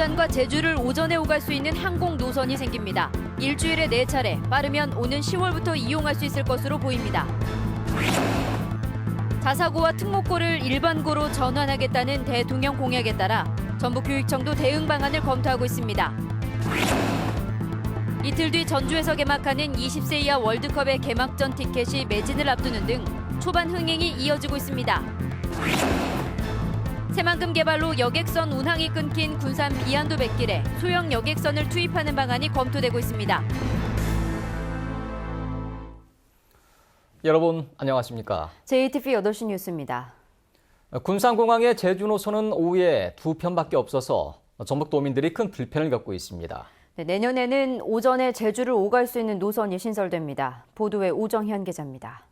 군산과 제주를 오전에 오갈 수 있는 항공 노선이 생깁니다. 일주일에 4차례, 빠르면 오는 10월부터 이용할 수 있을 것으로 보입니다. 자사고와 특목고를 일반고로 전환하겠다는 대통령 공약에 따라 전북교육청도 대응 방안을 검토하고 있습니다. 이틀 뒤 전주에서 개막하는 20세 이하 월드컵의 개막전 티켓이 매진을 앞두는 등 초반 흥행이 이어지고 있습니다. 새만금 개발로 여객선 운항이 끊긴 군산 비안도 뱃길에 소형 여객선을 투입하는 방안이 검토되고 있습니다. 여러분 안녕하십니까? JTV 8시 뉴스입니다. 군산공항의 제주 노선은 오후에 2편밖에 없어서 전북도민들이 큰 불편을 겪고 있습니다. 내년에는 오전에 제주를 오갈 수 있는 노선이 신설됩니다. 보도에 오정현 기자입니다.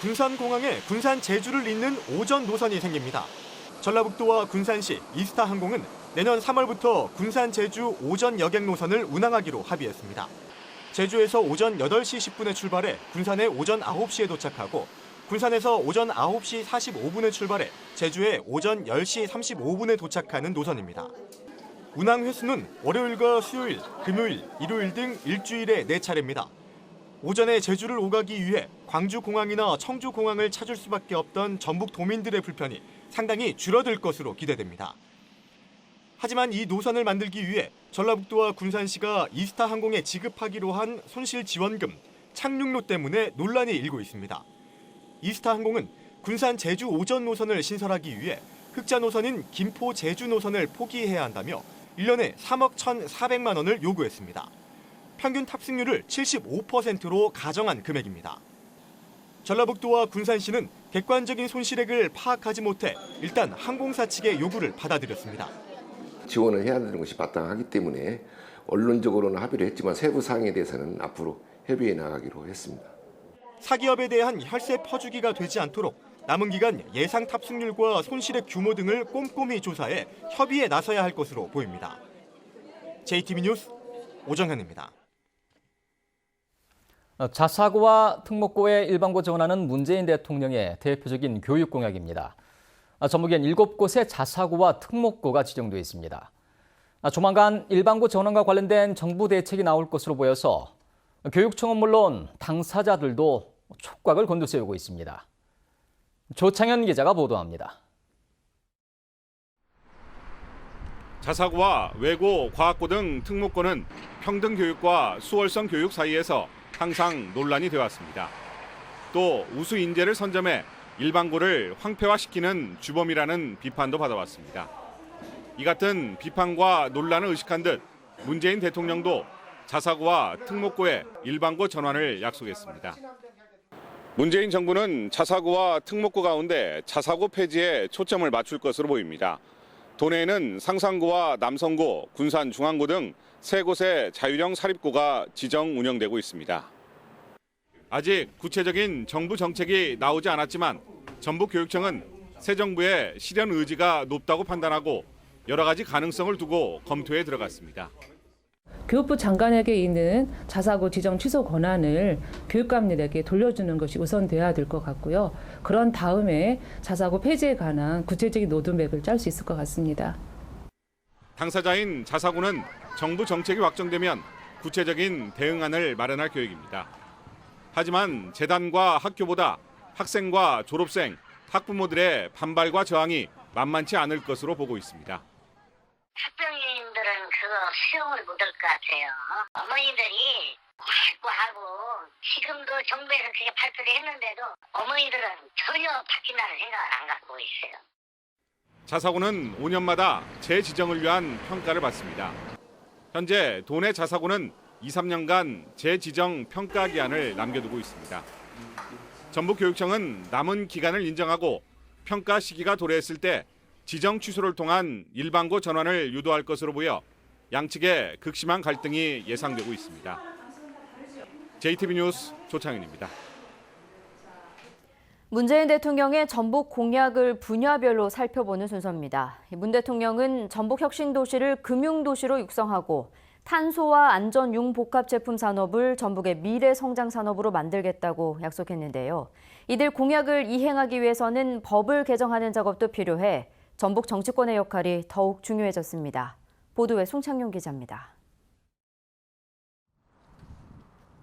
군산공항에 군산 제주를 잇는 오전 노선이 생깁니다. 전라북도와 군산시 이스타항공은 내년 3월부터 군산 제주 오전 여객 노선을 운항하기로 합의했습니다. 제주에서 오전 8시 10분에 출발해 군산에 오전 9시에 도착하고 군산에서 오전 9시 45분에 출발해 제주에 오전 10시 35분에 도착하는 노선입니다. 운항 횟수는 월요일과 수요일, 금요일, 일요일 등 일주일에 4차례입니다. 오전에 제주를 오가기 위해 광주공항이나 청주공항을 찾을 수밖에 없던 전북 도민들의 불편이 상당히 줄어들 것으로 기대됩니다. 하지만 이 노선을 만들기 위해 전라북도와 군산시가 이스타항공에 지급하기로 한 손실지원금, 착륙료 때문에 논란이 일고 있습니다. 이스타항공은 군산 제주 오전 노선을 신설하기 위해 흑자 노선인 김포 제주 노선을 포기해야 한다며 1년에 3억 1,400만 원을 요구했습니다. 평균 탑승률을 75%로 가정한 금액입니다. 전라북도와 군산시는 객관적인 손실액을 파악하지 못해 일단 항공사 측의 요구를 받아들였습니다. 지원을 해야 되는 것이 마땅하기 때문에 언론적으로는 합의를 했지만 세부 사항에 대해서는 앞으로 협의해 나가기로 했습니다. 사기업에 대한 혈세 퍼주기가 되지 않도록 남은 기간 예상 탑승률과 손실액 규모 등을 꼼꼼히 조사해 협의에 나서야 할 것으로 보입니다. JTB 뉴스 오정현입니다. 자사고와 특목고의 일반고 전환은 문재인 대통령의 대표적인 교육 공약입니다. 전북엔 7곳의 자사고와 특목고가 지정돼 있습니다. 조만간 일반고 전환과 관련된 정부 대책이 나올 것으로 보여서 교육청은 물론 당사자들도 촉각을 곤두세우고 있습니다. 조창현 기자가 보도합니다. 자사고와 외고, 과학고 등 특목고는 평등교육과 수월성 교육 사이에서 항상 논란이 되어왔습니다. 또 우수 인재를 선점해 일반고를 황폐화시키는 주범이라는 비판도 받아왔습니다. 이 같은 비판과 논란을 의식한 듯 문재인 대통령도 자사고와 특목고의 일반고 전환을 약속했습니다. 문재인 정부는 자사고와 특목고 가운데 자사고 폐지에 초점을 맞출 것으로 보입니다. 도내에는 상산고와 남성고, 군산중앙고 등 3곳의 자율형 사립고가 지정 운영되고 있습니다. 아직 구체적인 정부 정책이 나오지 않았지만 전북교육청은 새 정부의 실현 의지가 높다고 판단하고 여러 가지 가능성을 두고 검토에 들어갔습니다. 교육부 장관에게 있는 자사고 지정 취소 권한을 교육감들에게 돌려주는 것이 우선돼야 될 것 같고요. 그런 다음에 자사고 폐지에 관한 구체적인 로드맵을 짤 수 있을 것 같습니다. 당사자인 자사고는 정부 정책이 확정되면 구체적인 대응안을 마련할 계획입니다. 하지만 재단과 학교보다 학생과 졸업생, 학부모들의 반발과 저항이 만만치 않을 것으로 보고 있습니다. 학부모님들은 그거 수용을 못할 것 같아요. 어머니들이 자꾸 하고 지금도 정부에서 그게 발표를 했는데도 어머니들은 전혀 바뀐다는 생각을 안 갖고 있어요. 자사고는 5년마다 재지정을 위한 평가를 받습니다. 현재 도내 자사고는 2, 3년간 재지정 평가 기한을 남겨두고 있습니다. 전북교육청은 남은 기간을 인정하고 평가 시기가 도래했을 때 지정 취소를 통한 일반고 전환을 유도할 것으로 보여 양측의 극심한 갈등이 예상되고 있습니다. JTB 뉴스 조창현입니다. 문재인 대통령의 전북 공약을 분야별로 살펴보는 순서입니다. 문 대통령은 전북 혁신도시를 금융도시로 육성하고 탄소와 안전 융복합 제품 산업을 전북의 미래 성장 산업으로 만들겠다고 약속했는데요. 이들 공약을 이행하기 위해서는 법을 개정하는 작업도 필요해 전북 정치권의 역할이 더욱 중요해졌습니다. 보도에 송창용 기자입니다.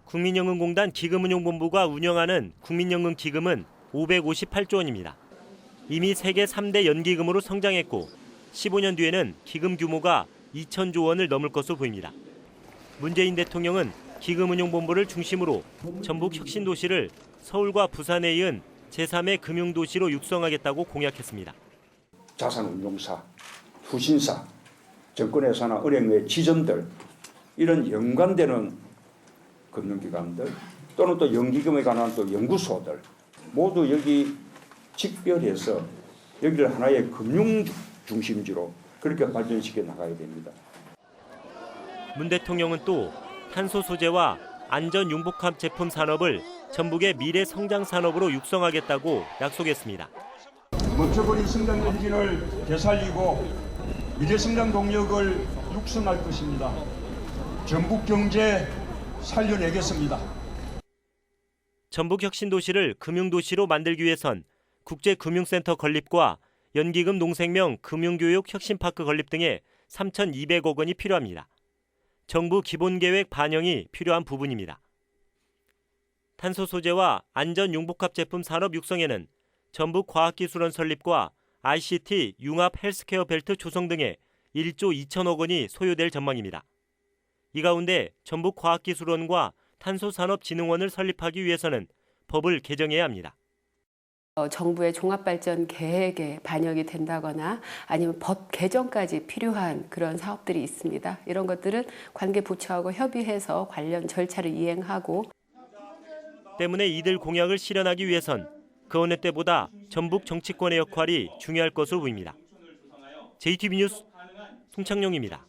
국민연금공단 기금운용본부가 운영하는 국민연금기금은 558조 원입니다. 이미 세계 3대 연기금으로 성장했고 15년 뒤에는 기금 규모가 2천조 원을 넘을 것으로 보입니다. 문재인 대통령은 기금운용본부를 중심으로 전북 혁신도시를 서울과 부산에 이은 제3의 금융도시로 육성하겠다고 공약했습니다. 자산운용사, 투신사, 정권회사나 은행의 지점들 이런 연관되는 금융기관들 또는 또 연기금에 관한 또 연구소들 모두 여기 직결해서 여기를 하나의 금융 중심지로 그렇게 발전시켜 나가야 됩니다. 문 대통령은 또 탄소 소재와 안전 융복합 제품 산업을 전북의 미래 성장 산업으로 육성하겠다고 약속했습니다. 멈춰버린 성장 엔진을 되살리고 미래 성장 동력을 육성할 것입니다. 전북 경제 살려내겠습니다. 전북 혁신도시를 금융도시로 만들기 위해선 국제금융센터 건립과 연기금 농생명 금융교육 혁신파크 건립 등의 3,200억 원이 필요합니다. 정부 기본계획 반영이 필요한 부분입니다. 탄소 소재와 안전 융복합 제품 산업 육성에는 전북과학기술원 설립과 ICT 융합 헬스케어 벨트 조성 등의 1조 2천억 원이 소요될 전망입니다. 이 가운데 전북과학기술원과 탄소산업진흥원을 설립하기 위해서는 법을 개정해야 합니다. 정부의 종합발전 계획에 반영이 된다거나 아니면 법 개정까지 필요한 그런 사업들이 있습니다. 이런 것들은 관계 부처하고 협의해서 관련 절차를 이행하고 때문에 이들 공약을 실현하기 위해선 그 어느 때보다 전북 정치권의 역할이 중요할 것으로 보입니다. JTB 뉴스 송창용입니다.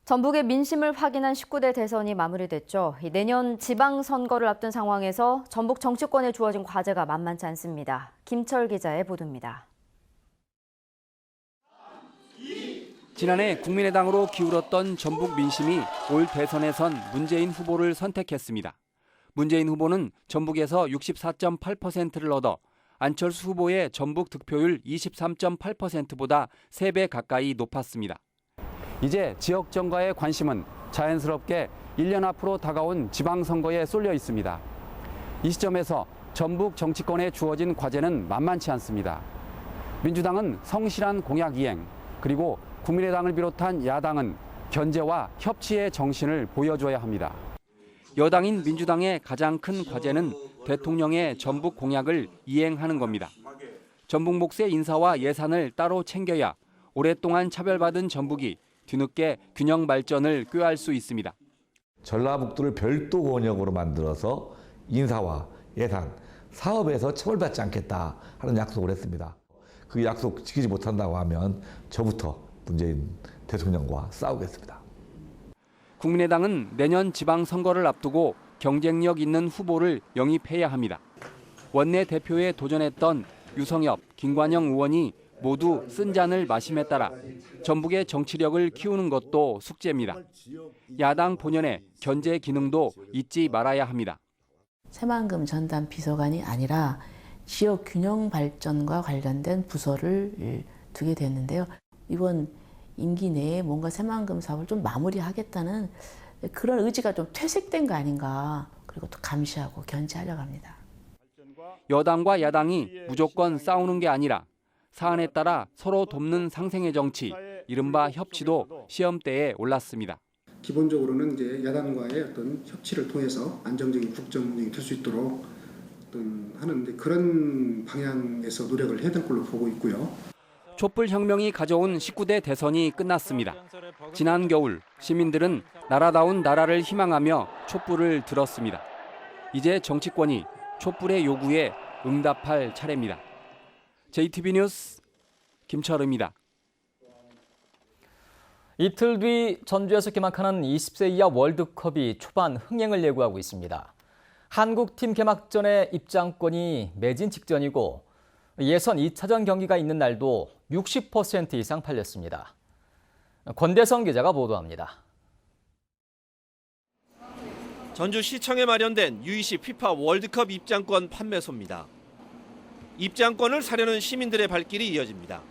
전북의 민심을 확인한 19대 대선이 마무리됐죠. 내년 지방선거를 앞둔 상황에서 전북 정치권에 주어진 과제가 만만치 않습니다. 김철 기자의 보도입니다. 지난해 국민의당으로 기울었던 전북 민심이 올 대선에선 문재인 후보를 선택했습니다. 문재인 후보는 전북에서 64.8%를 얻어 안철수 후보의 전북 득표율 23.8%보다 3배 가까이 높았습니다. 이제 지역 정가의 관심은 자연스럽게 1년 앞으로 다가온 지방선거에 쏠려 있습니다. 이 시점에서 전북 정치권에 주어진 과제는 만만치 않습니다. 민주당은 성실한 공약 이행, 그리고 국민의당을 비롯한 야당은 견제와 협치의 정신을 보여줘야 합니다. 여당인 민주당의 가장 큰 과제는 대통령의 전북 공약을 이행하는 겁니다. 전북 몫의 인사와 예산을 따로 챙겨야 오랫동안 차별받은 전북이 뒤늦게 균형 발전을 꾀할 수 있습니다. 전라북도를 별도 권역으로 만들어서 인사와 예산, 사업에서 처벌받지 않겠다 하는 약속을 했습니다. 그 약속 지키지 못한다고 하면 저부터 문재인 대통령과 싸우겠습니다. 국민의당은 내년 지방선거를 앞두고 경쟁력 있는 후보를 영입해야 합니다. 원내 대표에 도전했던 유성엽, 김관영 의원이 모두 쓴 잔을 마심에 따라 전북의 정치력을 키우는 것도 숙제입니다. 야당 본연의 견제 기능도 잊지 말아야 합니다. 새만금 전담 비서관이 아니라 지역 균형 발전과 관련된 부서를 두게 됐는데요. 이번 임기 내에 뭔가 새만금 사업을 좀 마무리하겠다는 그런 의지가 좀 퇴색된 거 아닌가. 그리고 또 감시하고 견제하려고 합니다. 여당과 야당이 무조건 싸우는 게 아니라 사안에 따라 서로 돕는 상생의 정치, 이른바 협치도 시험대에 올랐습니다. 기본적으로는 이제 야당과의 어떤 협치를 통해서 안정적인 국정 운영이 될 수 있도록 하는데 그런 방향에서 노력을 해야 될 걸로 보고 있고요. 촛불혁명이 가져온 19대 대선이 끝났습니다. 지난 겨울 시민들은 나라다운 나라를 희망하며 촛불을 들었습니다. 이제 정치권이 촛불의 요구에 응답할 차례입니다. JTB 뉴스 김철우입니다. 이틀 뒤 전주에서 개막하는 20세 이하 월드컵이 초반 흥행을 예고하고 있습니다. 한국팀 개막전의 입장권이 매진 직전이고 예선 2차전 경기가 있는 날도 60% 이상 팔렸습니다. 권대성 기자가 보도합니다. 전주시청에 마련된 U20 피파 월드컵 입장권 판매소입니다. 입장권을 사려는 시민들의 발길이 이어집니다.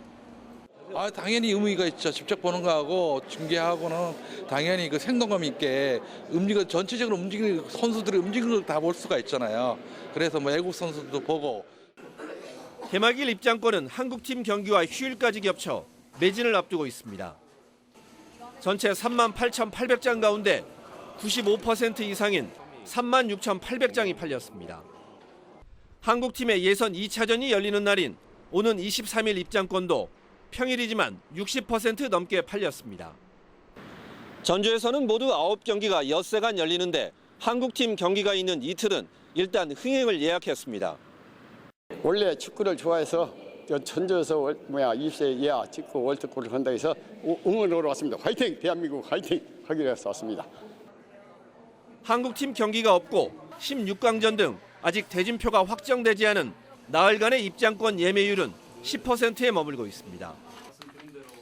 당연히 의미가 있죠. 직접 보는 거하고 중계하고는 당연히 그 생동감 있게 전체적으로 움직이는 선수들이 움직이는 걸 다 볼 수가 있잖아요. 그래서 외국 선수들도 보고. 개막일 입장권은 한국팀 경기와 휴일까지 겹쳐 매진을 앞두고 있습니다. 전체 38,800장 가운데 95% 이상인 36,800장이 팔렸습니다. 한국팀의 예선 2차전이 열리는 날인 오는 23일 입장권도 평일이지만 60% 넘게 팔렸습니다. 전주에서는 모두 9경기가 엿새간 열리는데 한국팀 경기가 있는 이틀은 일단 흥행을 예약했습니다. 원래 축구를 좋아해서 전주에서 20세 이하 축구 월드컵을 한다 해서 응원으로 왔습니다. 화이팅! 대한민국 화이팅! 하기로 해서 왔습니다. 한국팀 경기가 없고 16강전 등 아직 대진표가 확정되지 않은 나흘간의 입장권 예매율은 10%에 머물고 있습니다.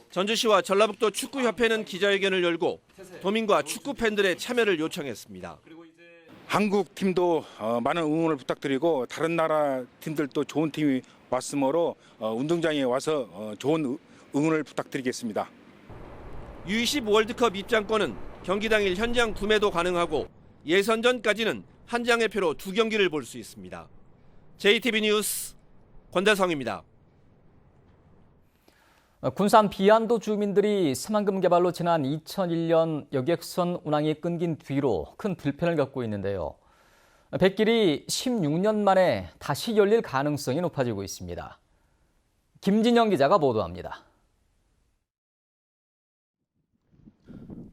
전주시와 전라북도 축구협회는 기자회견을 열고 도민과 축구 팬들의 참여를 요청했습니다. 한국 팀도 많은 응원을 부탁드리고 다른 나라 팀들도 좋은 팀이 왔으므로 운동장에 와서 좋은 응원을 부탁드리겠습니다. U20 월드컵 입장권은 경기 당일 현장 구매도 가능하고 예선전까지는 한 장의 표로 2경기를 볼 수 있습니다. JTB 뉴스 권대성입니다. 군산 비안도 주민들이 새만금 개발로 지난 2001년 여객선 운항이 끊긴 뒤로 큰 불편을 겪고 있는데요. 뱃길이 16년 만에 다시 열릴 가능성이 높아지고 있습니다. 김진영 기자가 보도합니다.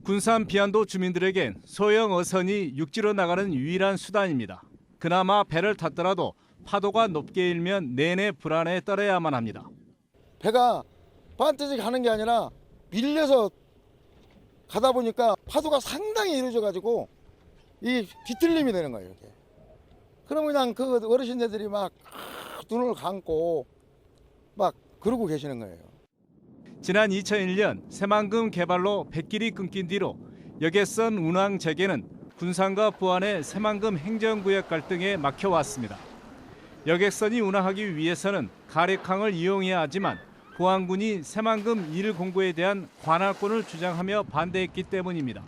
군산 비안도 주민들에겐 소형 어선이 육지로 나가는 유일한 수단입니다. 그나마 배를 탔더라도 파도가 높게 일면 내내 불안에 떨어야만 합니다. 배가 반드시 가는 게 아니라 밀려서 가다 보니까 파도가 상당히 이루어져가지고 이 뒤틀림이 되는 거예요. 이렇게. 그러면 그냥 그 어르신들이 막 눈을 감고 막 그러고 계시는 거예요. 지난 2001년 새만금 개발로 뱃길이 끊긴 뒤로 여객선 운항 재개는 군산과 부안의 새만금 행정구역 갈등에 막혀왔습니다. 여객선이 운항하기 위해서는 가래강을 이용해야 하지만 부안군이 새만금 1공구에 대한 관할권을 주장하며 반대했기 때문입니다.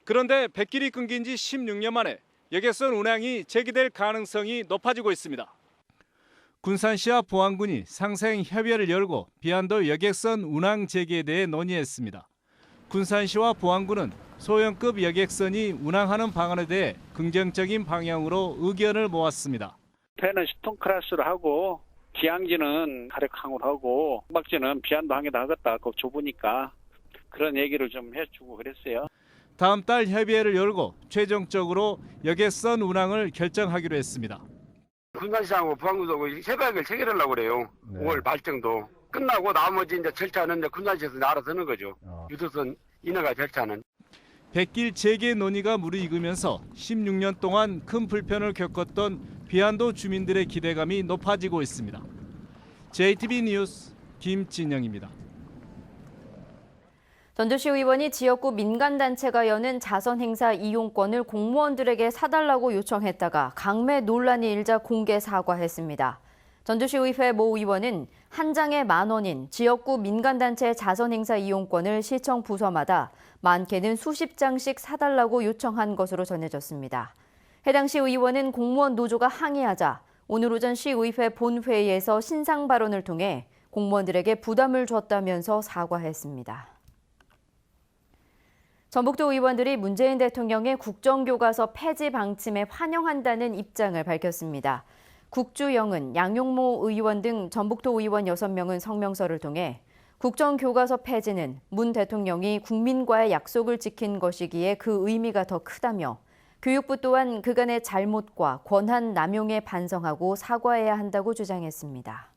그런데 뱃길이 끊긴 지 16년 만에 여객선 운항이 재개될 가능성이 높아지고 있습니다. 군산시와 부안군이 상생협의회를 열고 비안도 여객선 운항 재개에 대해 논의했습니다. 군산시와 부안군은 소형급 여객선이 운항하는 방안에 대해 긍정적인 방향으로 의견을 모았습니다. 배는 10톤 클래스로 하고 기항지는 가래강으로 하고 선박지는 비안도 항에다 하겠다. 그거 좁으니까 그런 얘기를 좀 해주고 그랬어요. 다음 달 협의회를 열고 최종적으로 여객선 운항을 결정하기로 했습니다. 군산시장하고 부안군도 협약을 체결하려고 그래요. 5월 말 정도. 끝나고 나머지 이제 절차는 이제 군산시에서 알아서 하는 거죠. 유도선 인허가 절차는. 뱃길 재개 논의가 무르익으면서 16년 동안 큰 불편을 겪었던 비안도 주민들의 기대감이 높아지고 있습니다. JTB 뉴스 김진영입니다. 전주시 의원이 지역구 민간단체가 여는 자선행사 이용권을 공무원들에게 사달라고 요청했다가 강매 논란이 일자 공개 사과했습니다. 전주시의회 모 의원은 한 장에 10,000원인 지역구 민간단체 자선행사 이용권을 시청 부서마다 많게는 수십 장씩 사달라고 요청한 것으로 전해졌습니다. 해당 시의원은 공무원 노조가 항의하자 오늘 오전 시의회 본회의에서 신상 발언을 통해 공무원들에게 부담을 줬다면서 사과했습니다. 전북도 의원들이 문재인 대통령의 국정교과서 폐지 방침에 환영한다는 입장을 밝혔습니다. 국주영은, 양용모 의원 등 전북도 의원 6명은 성명서를 통해 국정교과서 폐지는 문 대통령이 국민과의 약속을 지킨 것이기에 그 의미가 더 크다며 교육부 또한 그간의 잘못과 권한 남용에 반성하고 사과해야 한다고 주장했습니다.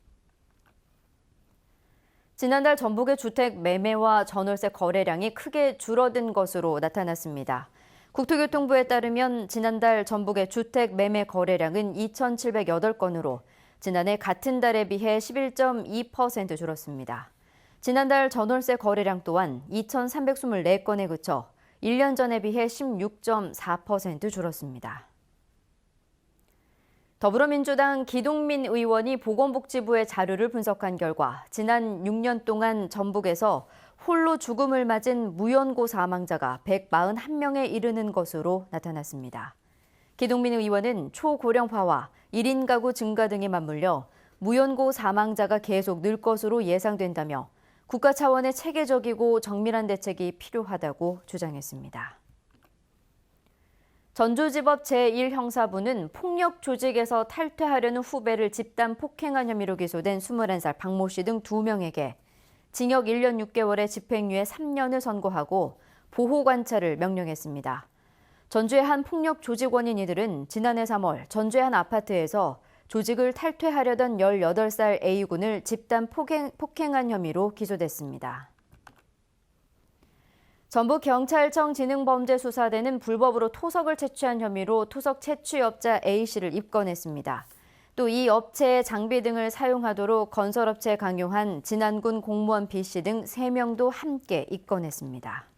지난달 전북의 주택 매매와 전월세 거래량이 크게 줄어든 것으로 나타났습니다. 국토교통부에 따르면 지난달 전북의 주택 매매 거래량은 2,708건으로 지난해 같은 달에 비해 11.2% 줄었습니다. 지난달 전월세 거래량 또한 2,324건에 그쳐 1년 전에 비해 16.4% 줄었습니다. 더불어민주당 기동민 의원이 보건복지부의 자료를 분석한 결과 지난 6년 동안 전북에서 홀로 죽음을 맞은 무연고 사망자가 141명에 이르는 것으로 나타났습니다. 기동민 의원은 초고령화와 1인 가구 증가 등에 맞물려 무연고 사망자가 계속 늘 것으로 예상된다며 국가 차원의 체계적이고 정밀한 대책이 필요하다고 주장했습니다. 전주지법 제1형사부는 폭력 조직에서 탈퇴하려는 후배를 집단 폭행한 혐의로 기소된 21살 박모 씨 등 2명에게 징역 1년 6개월에 집행유예 3년을 선고하고 보호관찰을 명령했습니다. 전주의 한 폭력 조직원인 이들은 지난해 3월 전주의 한 아파트에서 조직을 탈퇴하려던 18살 A군을 집단 폭행한 혐의로 기소됐습니다. 전북경찰청 지능범죄수사대는 불법으로 토석을 채취한 혐의로 토석 채취업자 A씨를 입건했습니다. 또 이 업체의 장비 등을 사용하도록 건설업체에 강요한 진안군 공무원 B씨 등 3명도 함께 입건했습니다.